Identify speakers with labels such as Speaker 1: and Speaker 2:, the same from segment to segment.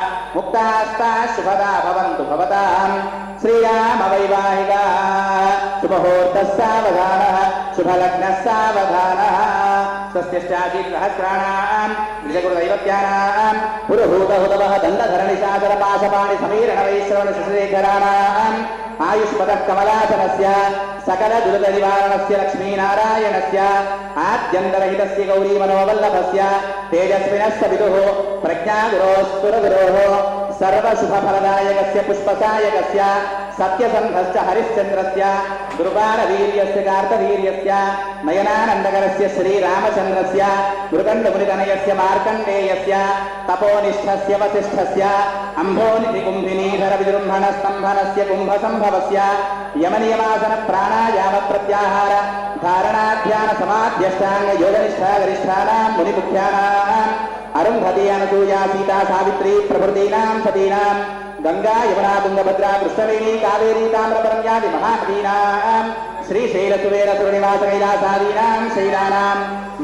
Speaker 1: मुक्तास्ता शुभदा भवन्तु भवतां श्रीराम वैवाहिका शुभमुहूर्तः सावधानः शुभलग्नः सावधानः स्वस्तिश्चादीर्घसहस्राणां निजगुरुदैवत्यानां पुरुहूतहुतवः दण्डधरणिसागरपाशपाणि समीरणवैश्रवणशशिरेखराणाम् आयुष्मदः कमलासनस्य सकलदुरितनिवारणस्य लक्ष्मीनारायणस्य आद्यन्तरहितस्य गौरीमनोवल्लभस्य तेजस्विनस्य विदुः प्रज्ञागुरोस्तुरगुरोः सर्वशुभफलदायकस्य पुष्पसायकस्य सत्यसन्धस्य हरिश्चन्द्रस्य दुर्बाणवीर्यस्य कार्तवीर्यस्य नयनानन्दकरस्य श्रीरामचन्द्रस्य मृगण्डमुनितनयस्य मार्कण्डेयस्य तपोनिष्ठस्य वसिष्ठस्य अम्भोनिधिकुम्भिनीधरविजृम्भणस्तम्भनस्य कुम्भसम्भवस्य यमनियमासन प्राणायाम प्रत्याहार धारणाध्यान समाध्यष्टांग योगनिष्ठा गरिष्ठानां मुनिमुख्यानाम् अरुन्धती अनसूया सीता सावित्री प्रभृतीनां सतीनां गंगा यमुना तुंगभद्रा कृष्णवेणी कावेरी ताम्रपरम्यादि महानदीनां श्रीशैलसुवेर सुरनिवास कैलासादीनां शैलानां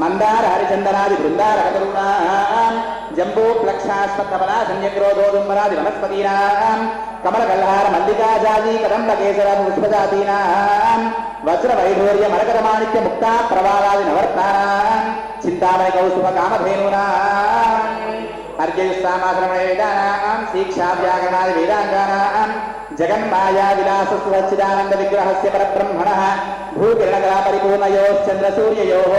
Speaker 1: मंदार हरिचंदनादि बृंदारकतरूणां जम्बू प्लक्षास्पत्तफला संयग्रोधोदुम्बरादि वनस्पतीनां कमलकल्हार मल्लिकाजादी कदम्बकेसर पुष्पजातीनां वज्रवैढूर्य मरकरमाणिक्य मुक्ता प्रवालादि नवर्तानां चिंतामणि कौस्तुभ कामधेनूनां अर्घ्ययुष्टामाश्रमणवेदानां शिक्षाव्याकरणादि वेदाङ्गानां जगन्माया विलाससुरच्चिदानन्द विग्रहस्य परब्रह्मणः भूकिरणकला परिपूर्णयोश्चन्द्रसूर्ययोः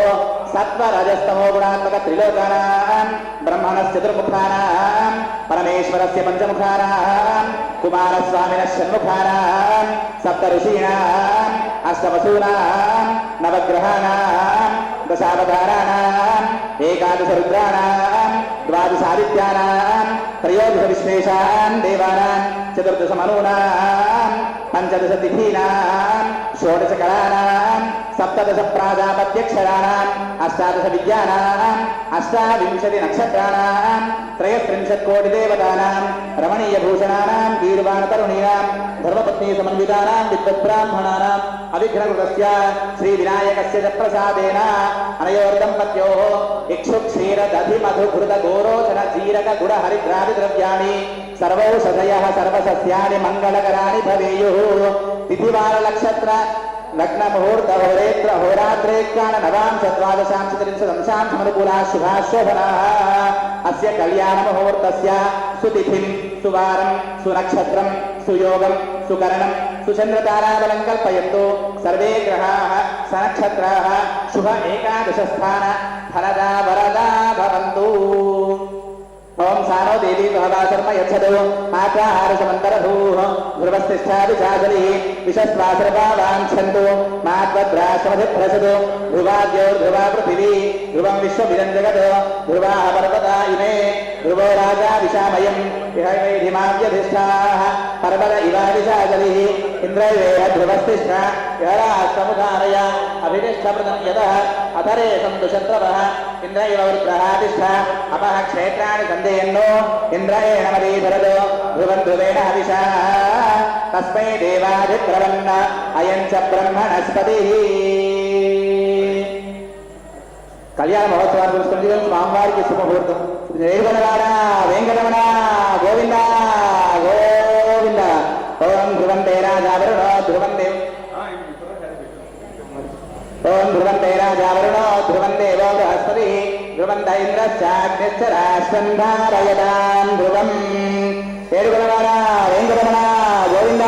Speaker 1: सत्त्वरजस्तमो गुणात्मक त्रिलोकानां ब्रह्मणस्य चतुर्मुखानां परमेश्वरस्य पञ्चमुखानां कुमारस्वामिनः षण्मुखानां सप्तऋषीणाम् अष्टवसूनां नवग्रहाणां दशावताराणाम् एकादशरुद्राणां द्वादशादित्यानां त्रयोदशविश्वेशां देवानां चतुर्दशमनूनां पञ्चदशतिथीनां षोडशकलानां सप्तदश प्राजापत्यक्षराणाम् अष्टादश विद्यानाम् अष्टाविंशति नक्षत्राणां त्रयस्त्रिंशत्कोटिदेवतानां रमणीयभूषणानां गीर्वाणतरुणीनां धर्मपत्नी समन्वितानां विद्वद्ब्राह्मणानाम् अविघ्नकृतस्य श्रीविनायकस्य च प्रसादेन अनयोर्दम्पत्योः इक्षुक्षीरदधिमधुघृतगोरोचनजीरकगुडहरिद्राविद्रव्याणि सर्वौषधयः सर्वसस्यानि मङ्गलकराणि भवेयुः तिथिवारनक्षत्र लग्नमुहूर्त होरेत्र होरात्रेकान नवांश द्वादशांश त्रिंशदंशांश अनुकूला शुभाशोभनाः अस्य कल्याणमुहूर्तस्य सुतिथिं सुवारं सुनक्षत्रं सुयोगं सुकरणं सुचन्द्रताराबलं कल्पयन्तु सर्वे ग्रहाः सनक्षत्राः शुभ एकादशस्थान फलदा वरदा भवन्तु। ओम सानो देवी भवा शर्म यच्छतु आकाहारसमन्तरधूः ध्रुवस्तिष्ठाभिचाचलिः विशस्वासर्वा वाञ्छन्तु मात्वद्राश्रमधिप्रसतु ध्रुवाद्योर्ध्रुवा पृथिवी ध्रुवं विश्वमिदं जगत् ध्रुवाः पर्वता इमे ध्रुवो राजा विशामयम् इह वैधिमाव्यधिष्ठाः पर्वत इवाविशाचलिः इन्द्रैवेह ध्रुवस्तिष्ठा इह राष्ट्रमुखारय अभितिष्ठप्रदं यतः अधरे सन्तु शत्रवः इन्द्रैव वृत्रहातिष्ठा अपः क्षेत्राणि सन्देयन्नो इन्द्रयेण मदीधरतो ध्रुवं ध्रुवेण हविषाः तस्मै देवाधिप्रवन्न अयं च ब्रह्मणस्पतिः। कल्याण महोत्सवाన్ని పురస్కరించుకొని స్వామివారికి శుభముహూర్తం జయగణవాడ వెంకటరమణ గోవింద గోవింద ఓం ధ్రువంతే రాజావరుణో ధ్రువంతే ओम ध्रुवन्ते राजावरुणो ध्रुवन्देवो बृहस्पतिः ध्रुवन्त इन्द्रश्चाग्निश्च राष्ट्रं धारयतां ध्रुवम् ఏడుగలవాడ వెంకటరమణ గోవింద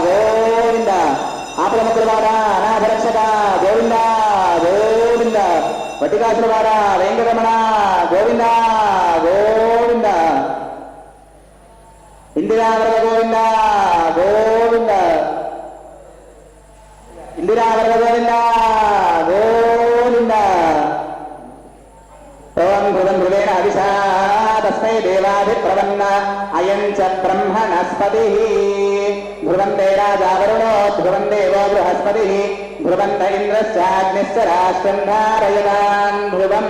Speaker 1: గోవింద ఆపదముద్రవాడ అనాథరక్షక గోవింద గోవింద వటికాసురవాడ వెంకటరమణ గోవింద గోవింద ఇందిరావరద గోవింద గోవింద ఇందిరావరద గోవింద గోవింద ఓం ధ్రువం ధ్రువేణ అవిషా తస్మై దేవాధిప్రవన్న అయం చ బ్రహ్మణస్పతిః ధ్రువంతే రాజావరుణో ధ్రువం దేవో బృహస్పతిః ధ్రువంత ఇంద్రశ్చాగ్నిశ్చ రాష్ట్రం ధారయతాం ధ్రువం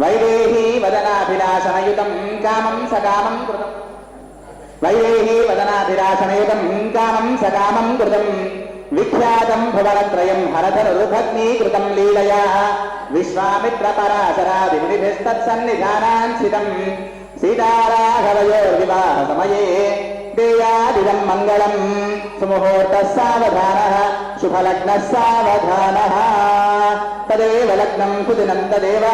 Speaker 1: వైదేహీ వదనాభిలాషణయుతం కామం సకామం కృతం వైదేహీ వదనాభిలాషణయుతం కామం సకామం కృతం विख्यातं भुवनत्रयं हरधनुर्भग्नीकृतं लीलया विश्वामित्रपराशरादिमुनिभिस्तत्सन्निधानाञ्चितं सीताराघवयोर्विवाहसमये देयादिदं मङ्गलम् सुमुहूर्तः सावधानः शुभलग्नः सावधानः तदेव लग्नं कुदिनं तदेव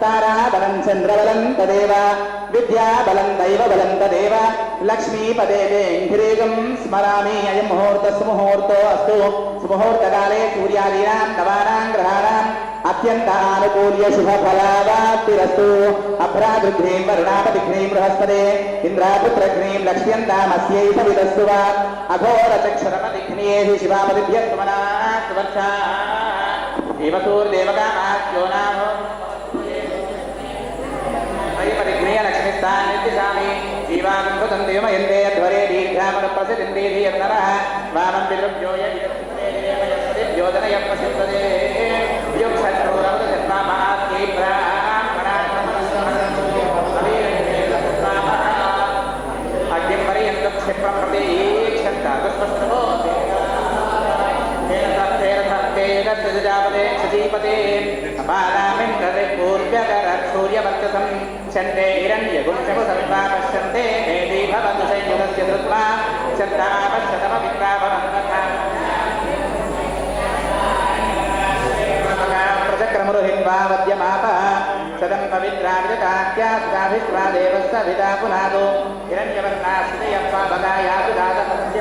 Speaker 1: ताराबलं चन्द्रबलं तदेव विद्याबलं दैवबलं तदेव लक्ष्मीपदे वेङ्घ्रीगं स्मरामि अयं मुहूर्तः सुमुहूर्तो अस्तु सुमुहूर्तकाले सूर्यादीनां नवानां ग्रहाणाम् अत्यन्तानुकूल्य शुभफलावाप्तिरस्तु अभ्रादृघ्नीं वरुणापतिघ्नीं बृहस्पते इन्द्रापुत्रघ्नीं लक्ष्यन्तामस्यै सविदस्तु वा अघोरचक्षरपतिघ्नेहि शिवापतिभ्यः सुमनाः सुवर्षा एव सूर्यदेवकामास्यो नाम परिघ्नीय लक्ष्मीस्तान् निर्दिशामि जीवानं कृतं देवमयन्ते ध्वरे दीर्घामनुप्रसिद्धिन्देहि यत्नरः वामं पितृभ्यो योजनयः प्रसिद्धते अग्निं पर्यन्तं क्षिप्रं प्रति ईक्षन्ता दुष्पष्टो सजीपते अपादामिन्द्रे पूर्व्यकरत् सूर्यवर्चसं चण्डे हिरण्यगुंशमु सविता पश्यन्ते मेधी भवतु संयुगस्य धृत्वा शब्दापश्यतमवित्रा भवन्तः प्रचक्रमुरुहिन्वा वद्यमापः सदं पवित्राभिजकाख्यास्ताभिस्वा देवस्य विदा पुनादो हिरण्यवर्णाश्रियप्पा भगायातु दातमस्य